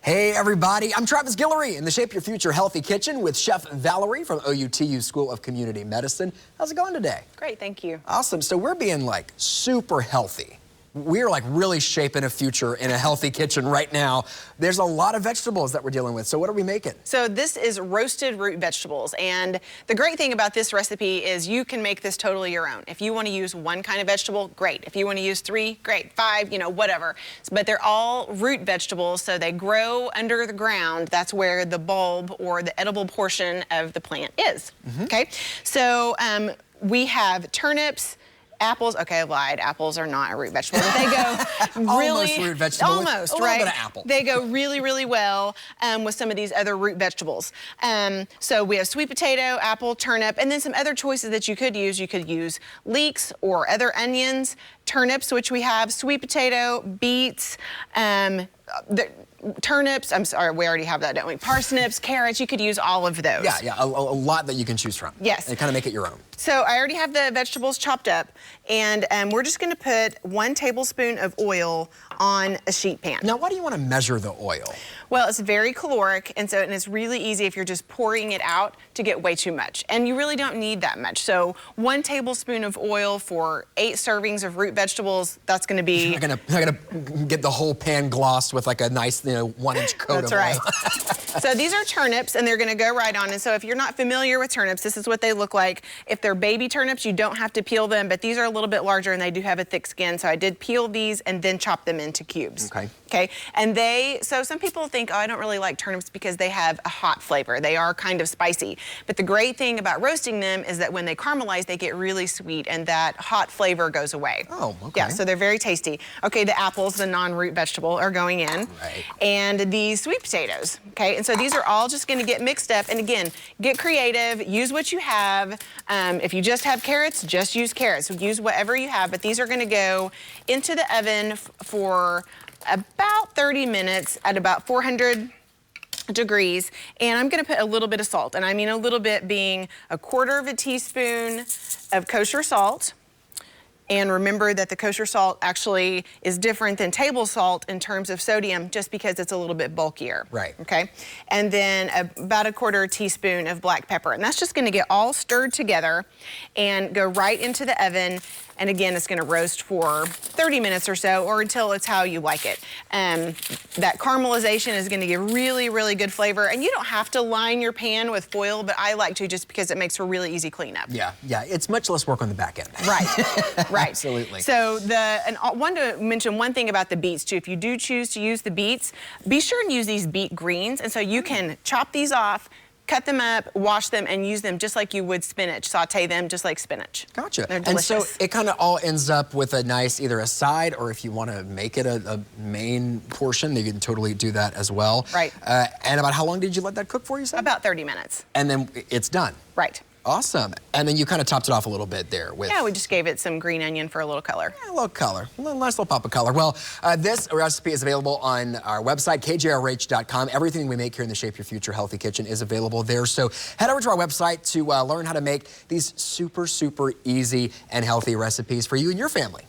Hey everybody, I'm Travis Guillory in the Shape Your Future Healthy Kitchen with Chef Valerie from OUTU School of Community Medicine. How's it going today? Great, thank you. Awesome, so we're being like super healthy. We're like really shaping a future in a healthy kitchen right now. There's a lot of vegetables that we're dealing with, so what are we making? So this is roasted root vegetables, and the great thing about this recipe is you can make this totally your own. If you want to use one kind of vegetable, great. If you want to use 3, great. 5, whatever. But they're all root vegetables, so they grow under the ground. That's where the bulb or the edible portion of the plant is, okay? So we have turnips, apples. Okay, I lied. Apples are not a root vegetable, but they go really... Almost root vegetable. Almost, right? A little bit of apple. They go really, really well with some of these other root vegetables. So we have sweet potato, apple, turnip, and then some other choices that you could use. You could use leeks or other onions, turnips, which we have, sweet potato, beets, turnips, I'm sorry, we already have that, don't we? Parsnips, carrots, you could use all of those. Yeah, a lot that you can choose from. Yes. And kind of make it your own. So I already have the vegetables chopped up, and we're just gonna put 1 tablespoon of oil on a sheet pan. Now, why do you want to measure the oil? Well, it's very caloric, and it's really easy if you're just pouring it out to get way too much. And you really don't need that much. So 1 tablespoon of oil for 8 servings of root vegetables, that's gonna be... You're not gonna get the whole pan glossed with like a nice, 1-inch coat of oil. That's right. So these are turnips, and they're gonna go right on. And so if you're not familiar with turnips, this is what they look like. If they're baby turnips, you don't have to peel them, but these are a little bit larger and they do have a thick skin. So I did peel these and then chop them into cubes. Okay. Okay, and so some people think, oh, I don't really like turnips because they have a hot flavor. They are kind of spicy. But the great thing about roasting them is that when they caramelize, they get really sweet and that hot flavor goes away. Oh, okay. Yeah, so they're very tasty. Okay, the apples, the non-root vegetable, are going in. Right. And the sweet potatoes, okay? And so these are all just gonna get mixed up. And again, get creative, use what you have. If you just have carrots, just use carrots. Use whatever you have, but these are gonna go into the oven for about 30 minutes at about 400 degrees, and I'm gonna put a little bit of salt, and I mean a little bit being 1/4 teaspoon of kosher salt. And remember that the kosher salt actually is different than table salt in terms of sodium just because it's a little bit bulkier. Right. Okay? And then about 1/4 teaspoon of black pepper. And that's just gonna get all stirred together and go right into the oven. And again, it's gonna roast for 30 minutes or so, or until it's how you like it. That caramelization is gonna give really, really good flavor. And you don't have to line your pan with foil, but I like to just because it makes for really easy cleanup. Yeah, it's much less work on the back end. Right, right. Absolutely. So I want to mention one thing about the beets too. If you do choose to use the beets, be sure and use these beet greens. And so you can chop these off, cut them up, wash them, and use them just like you would spinach. Saute them just like spinach. They're Gotcha. delicious. And so it kind of all ends up with a nice, either a side, or if you want to make it a main portion, you can totally do that as well. Right. And about how long did you let that cook for, you said? About 30 minutes. And then it's done. Right. Awesome. And then you kind of topped it off a little bit there with... Yeah, we just gave it some green onion for a little color. A little color, a nice little pop of color. Well, this recipe is available on our website, kjrh.com. Everything we make here in the Shape Your Future Healthy Kitchen is available there. So head over to our website to learn how to make these super, super easy and healthy recipes for you and your family.